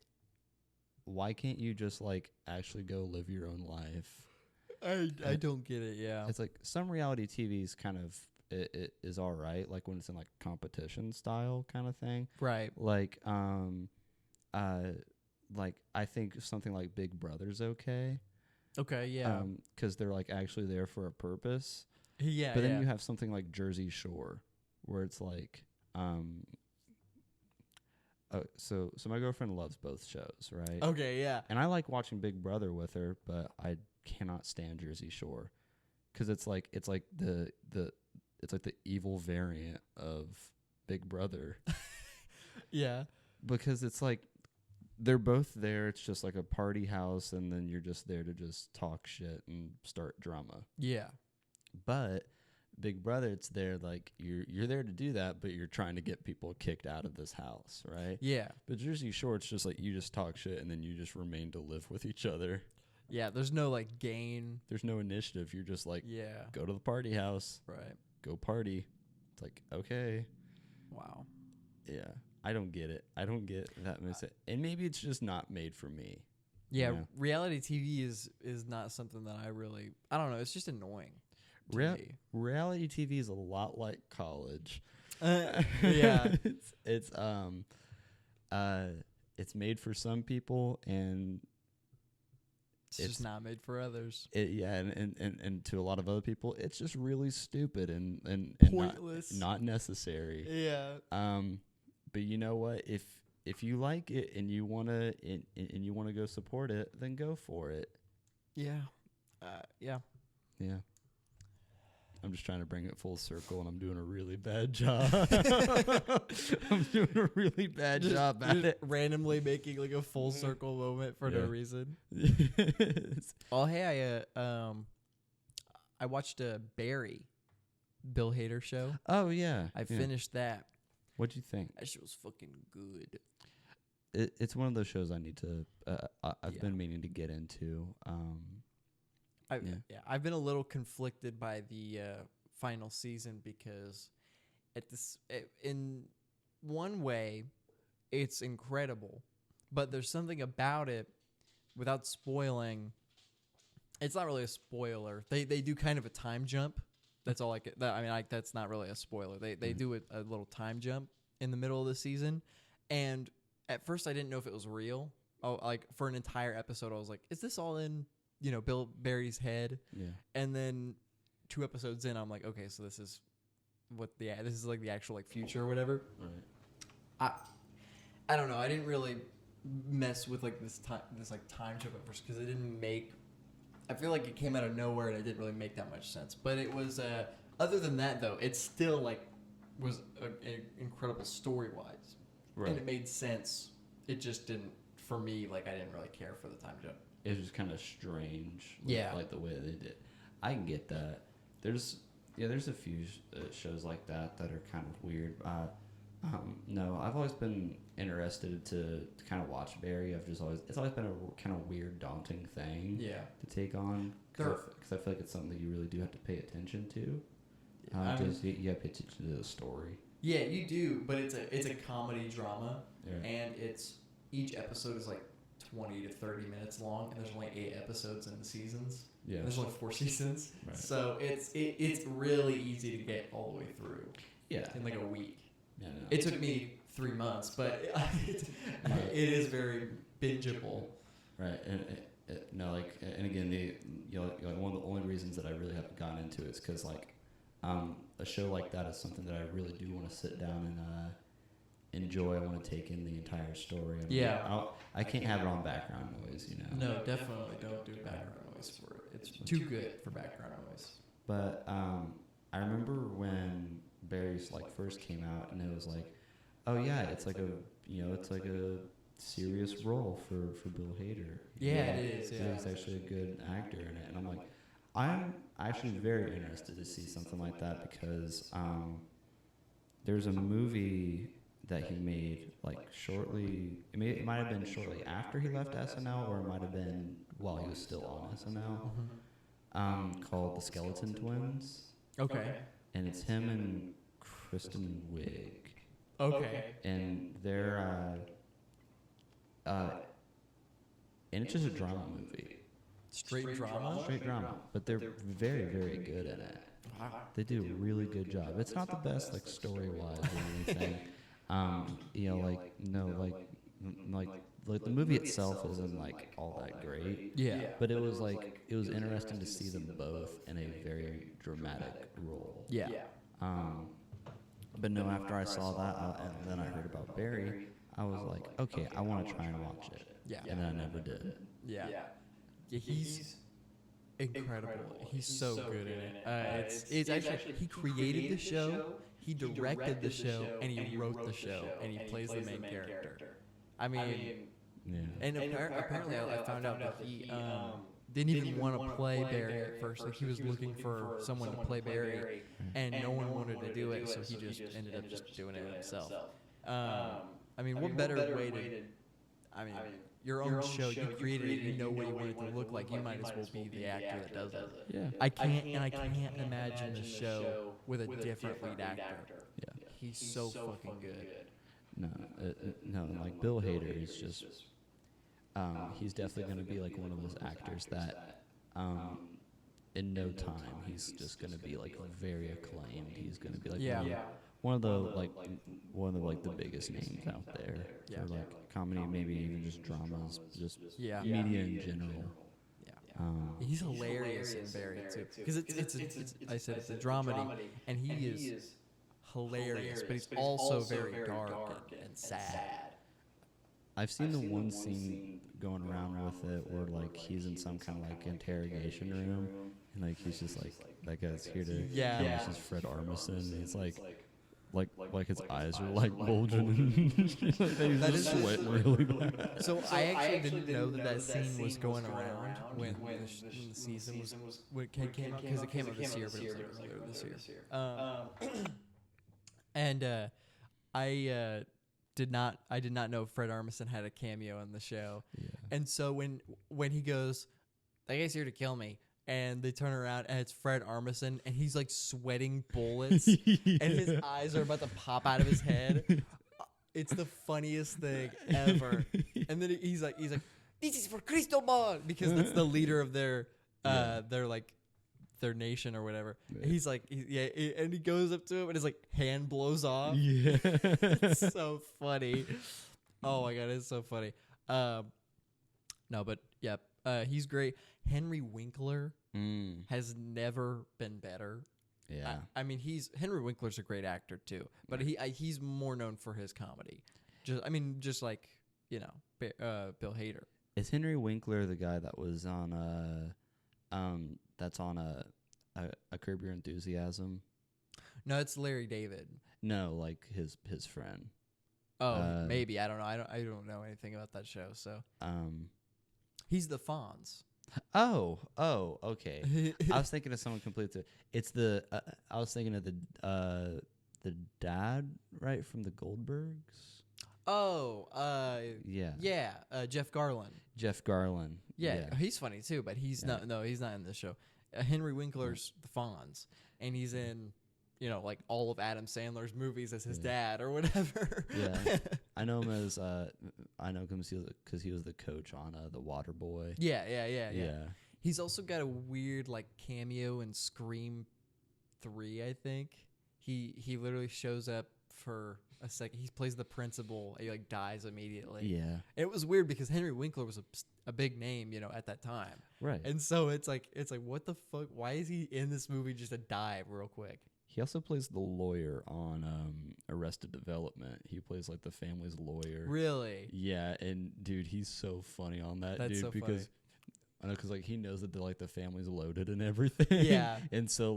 why can't you just, like, actually go live your own life? I don't get it, yeah. It's like some reality TV's kind of, it is all right, like when it's in, like, competition style kind of thing. Right. Like, I think something like Big Brother's okay. Okay, yeah. Because they're, like, actually there for a purpose. Yeah, But then you have something like Jersey Shore, where it's like, so my girlfriend loves both shows, right? Okay, yeah. And I like watching Big Brother with her, but I cannot stand Jersey Shore, because it's like the evil variant of Big Brother. Yeah. Because it's like they're both there. It's just like a party house, and then you're just there to just talk shit and start drama. Yeah. But Big Brother, it's there like you're there to do that, but you're trying to get people kicked out of this house, right? Yeah. But Jersey Shore, it's just like you just talk shit and then you just remain to live with each other. Yeah, there's no like gain. There's no initiative. You're just like, Yeah. go to the party house, Right. go party. It's like, okay. Wow. Yeah. I don't get it. I don't get that message. And maybe it's just not made for me. Yeah, You know? reality TV is not something that I don't know, it's just annoying. to me. Reality TV is a lot like college. Yeah. It's made for some people, and It's just not made for others. And to a lot of other people, it's just really stupid and Pointless. not necessary. Yeah. But you know what? If you like it and you wanna go support it, then go for it. Yeah. Yeah. Yeah. I'm just trying to bring it full circle, and I'm doing a really bad job. I'm doing a really bad job at it. Randomly making like a full circle moment for no reason. Yes. Oh, hey, I watched Barry, Bill Hader show. Oh yeah, I finished that. What'd you think? That shit was fucking good. It's one of those shows I need to. I've been meaning to get into. I've been a little conflicted by the final season because in one way, it's incredible, but there's something about it, without spoiling. It's not really a spoiler. They do kind of a time jump. That's all I can. That's not really a spoiler. They do a little time jump in the middle of the season, and at first I didn't know if it was real. Oh, like for an entire episode, I was like, "Is this all in?" Bill Barry's head. Yeah. And then 2 episodes in, I'm like, okay, so this is this is like the actual like future or whatever. Right. I don't know. I didn't really mess with like this time jump at first because it didn't make. I feel like it came out of nowhere and it didn't really make that much sense. But it was other than that though, it still like was an incredible story wise. Right. And it made sense. It just didn't for me. Like I didn't really care for the time jump. It was just kind of strange, like the way they did. I can get that. There's a few shows like that are kind of weird. No, I've always been interested to kind of watch Barry. It's always been a kind of weird, daunting thing. To take on because I feel like it's something that you really do have to pay attention to. You got to pay attention to the story. Yeah, you do, but it's a comedy drama, and each episode is like 20 to 30 minutes long, and there's only 8 episodes in the seasons. Yeah, and there's only 4 seasons, right. So it's really easy to get all the way through. Yeah, in like a week. Yeah, no. It took me 3 months, but it is very bingeable. Right, no, like, and again, one of the only reasons that I really haven't gotten into it is because, like, a show like that is something that I really do want to sit down and enjoy. I want to take in the entire story. I can't have it on background noise, you know. No, definitely don't do background noise for it. It's too good for background noise. But I remember when Barry's like first came out, and it was like, oh yeah, it's like a serious role for Bill Hader. Yeah, it is. Yeah, he's actually a good actor in it, and I'm like, I'm actually very interested to see something like that because there's a movie that he made like shortly. It might have been shortly after he left SNL, or it might have been while he was still on SNL. Called The Skeleton Twins. Okay. And it's him and Kristen Wiig. Okay. And they're and it's just a drama movie. Straight drama? Straight drama. But they're very, very good at it. Wow. They do a really good job. It's not the best like story-wise or anything. Like the movie itself isn't like all that great. Yeah. But it was interesting to see them both in a very dramatic role. Yeah. But no, after I saw that and then I heard about Barry, I was like, okay, I want to try and watch it. Yeah. And then I never did. Yeah. Yeah, he's incredible. He's so good in it. It's actually, he created the show, he directed the show, and he wrote the show, and he plays the main character. I mean, yeah. And apparently I found out that he didn't even want to play Barry at first. Like, he was looking for someone to play Barry, and no one wanted to do it, so he just ended up just doing it himself. I mean, what better way to... I mean, your own show, you created it, you know what you want it to look like. You might as well be the actor that does it. Yeah. I can't imagine the show with a different lead actor. Yeah. He's so fucking good. No, like Bill Hader is just, he's definitely going to be like one of those actors that, in no time, he's just going to be like very acclaimed. He's going to be like one of the biggest names out there for like comedy, maybe even just dramas, just media in general. He's hilarious in Barry too, because it's a dramedy, and he is hilarious, but he's also very dark and sad. I've seen the one scene going around with it where like he's in some kind of like interrogation room, and like he's just like, that guy's here to this is Fred Armisen, and it's like his eyes are like bulging and he's just sweating really bad. So I actually didn't know that scene was going around when the season was when it came out, because it came out this year, but it was earlier this year. And I did not know Fred Armisen had a cameo in the show. Yeah. And so when he goes, "That guy's here to kill me," and they turn around and it's Fred Armisen, and he's like sweating bullets, and his eyes are about to pop out of his head. It's the funniest thing ever. And then he's like, "This is for Cristobal," because that's the leader of their nation or whatever. Right. He's like, and he goes up to him and his like hand blows off. Yeah, it's so funny. Oh my god, it's so funny. No, but yeah, he's great. Henry Winkler has never been better. Yeah, I mean, Henry Winkler's a great actor too, but he's more known for his comedy. Just like Bill Hader. Is Henry Winkler the guy that was on that's on a Curb Your Enthusiasm? No, it's Larry David. No, like his friend. Oh, maybe, I don't know. I don't know anything about that show. So, he's the Fonz. Oh, okay. I was thinking of someone completely. It's the. I was thinking of the dad, right, from the Goldbergs. Oh, yeah. Jeff Garlin. Jeff Garlin. Yeah, he's funny too, but he's not. No, he's not in this show. Henry Winkler's the Fonz, and he's in, like all of Adam Sandler's movies as his dad or whatever. Yeah, I know him as because he was the coach on The Waterboy. Yeah. He's also got a weird like cameo in Scream 3. I think he literally shows up for a second. He plays the principal. He like dies immediately. Yeah. It was weird because Henry Winkler was a big name, you know, at that time. Right. And so it's like what the fuck? Why is he in this movie just to die real quick? He also plays the lawyer on Arrested Development. He plays like the family's lawyer. Really? Yeah, and dude, he's so funny on that. That's dude, so because funny. I know, because like he knows that the family's loaded and everything. Yeah. and so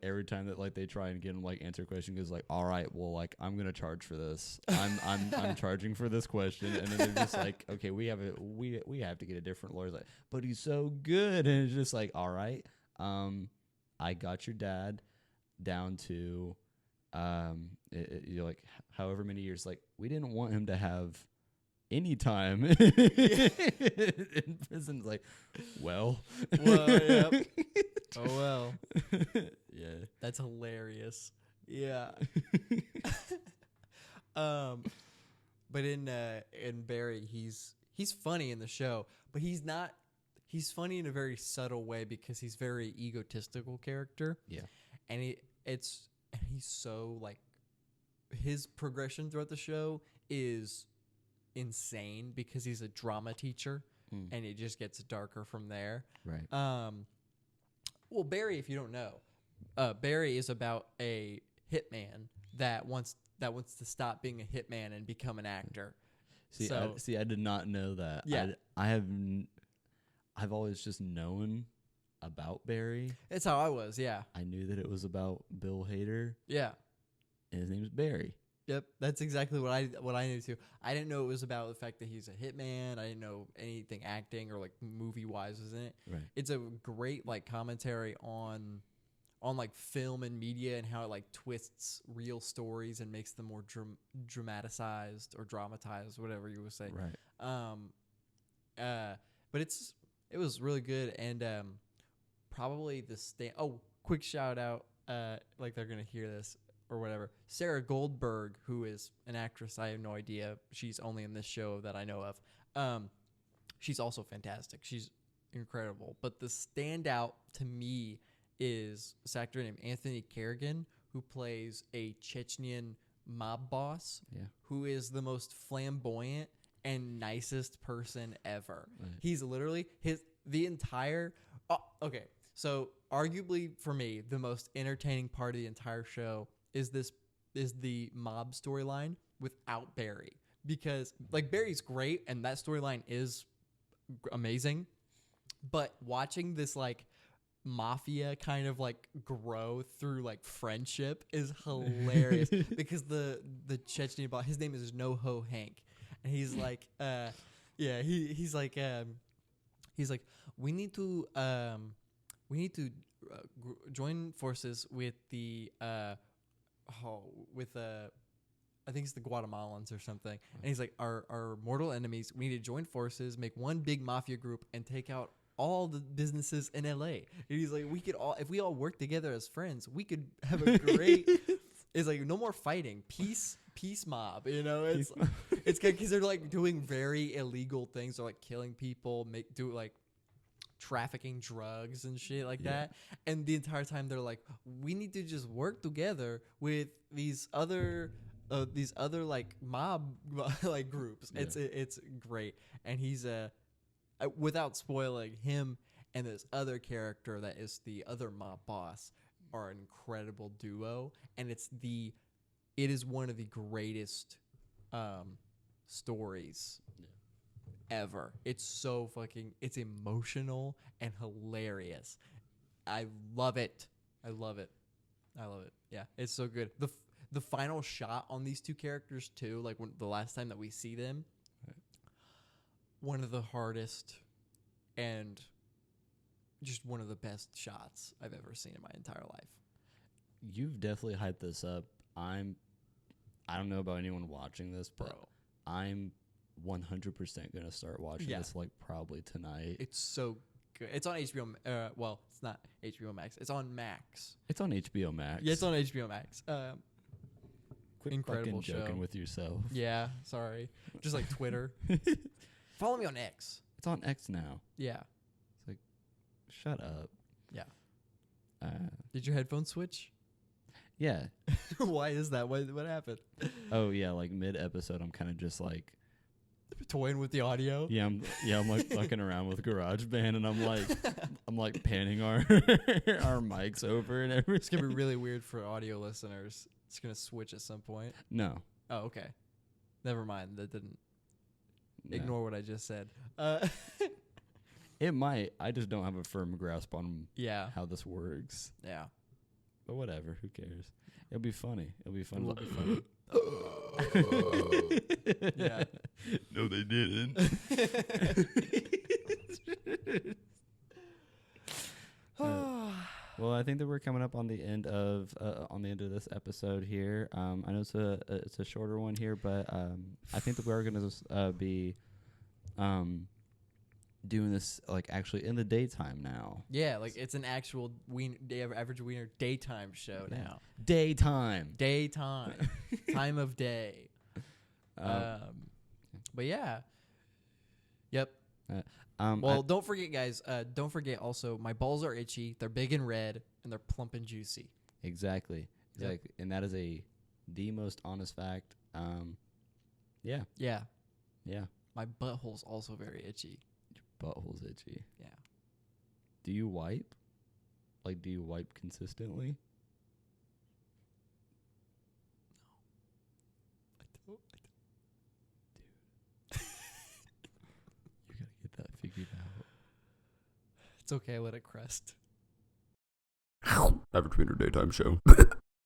every time that like they try and get him like answer a question, goes like, all right, well, like I'm gonna charge for this. I'm charging for this question, and then they're just like, okay, we have to get a different lawyer. Like, but he's so good, and it's just like, all right, I got your dad down to, you're like however many years. Like we didn't want him to have any time in prison. Like, well, Yep. Oh well. Yeah, That's hilarious. Yeah. But in Barry, he's funny in the show, but he's not. He's funny in a very subtle way because he's very egotistical character. Yeah, and he's so like his progression throughout the show is insane because he's a drama teacher, and it just gets darker from there. right. Well, Barry, if you don't know, Barry is about a hitman that wants to stop being a hitman and become an actor. I did not know that. Yeah. I've always just known about Barry. That's how I was. Yeah. I knew that it was about Bill Hader, Yeah. and his name is Barry. Yep. That's exactly what I knew too. I didn't know it was about the fact that he's a hitman. I didn't know anything acting or like movie wise was in it. Right. It's a great like commentary on like film and media and how it like twists real stories and makes them more dramatized or dramatized, whatever you would say. Right. But it was really good, and probably quick shout out, like they're gonna hear this or whatever. Sarah Goldberg, who is an actress, I have no idea. She's only in this show that I know of. She's also fantastic. She's incredible. But the standout to me is this actor named Anthony Kerrigan, who plays a Chechnyan mob boss, who is the most flamboyant and nicest person ever. Right. He's literally so arguably for me, the most entertaining part of the entire show is the mob storyline without Barry, because like Barry's great and that storyline is amazing, but watching this like mafia kind of like grow through like friendship is hilarious because the Chechnyan boss, his name is NoHo Hank, and he's like he's like we need to join forces with the I think it's the Guatemalans or something. And he's like, our mortal enemies, we need to join forces, make one big mafia group, and take out all the businesses in LA. And he's like, if we all work together as friends, we could have a great. It's like no more fighting, peace mob. You know, it's good because they're like doing very illegal things. They're like killing people, trafficking drugs and shit like that. And the entire time they're like, we need to just work together with these other like mob like groups. Yeah. It's great. And he's without spoiling, him and this other character that is the other mob boss are an incredible duo, and it is one of the greatest stories ever. It's emotional and hilarious. I love it. Yeah, it's so good. The final shot on these two characters too, like when the last time that we see them, right, one of the hardest and just one of the best shots I've ever seen in my entire life. You've definitely hyped this up. I don't know about anyone watching this, but I'm 100% gonna start watching this like probably tonight. It's so good. It's on HBO. Well, it's not HBO Max. It's on Max. It's on HBO Max. Yeah, it's on HBO Max. Quit incredible fucking joking with yourself. Yeah, sorry. Just like Twitter. Follow me on X. It's on X now. Yeah. It's like, shut up. Yeah. Did your headphones switch? Yeah. Why is that? What happened? Oh yeah, like mid episode, I'm kind of just like Toying with the audio. Yeah, I'm like fucking around with GarageBand, and I'm like panning our our mics over and everything. It's gonna be really weird for audio listeners. It's gonna switch at some point. No. Oh, okay. Never mind. That didn't. No. Ignore what I just said. It might. I just don't have a firm grasp on Yeah. how this works. Yeah. But whatever. Who cares? It'll be funny. It'll be fun. It will be funny. Yeah. No, they didn't. Well, I think that we're coming up on the end of this episode here. I know it's a shorter one here, but I think that we are going to be doing this like actually in the daytime now. Yeah, like it's an actual Average Weiner Daytime Show now. Daytime. Daytime. Time of day. But yeah. Yep. Well, don't forget, guys. Don't forget also, my balls are itchy. They're big and red, and they're plump and juicy. Exactly. Yep. And that is the most honest fact. Yeah. Yeah. Yeah. My butthole's also very itchy. Your butthole's itchy. Yeah. Do you wipe? Like, do you wipe consistently? No. You gotta get that figured out. It's okay. Let it crest. Average Weiner Daytime Show.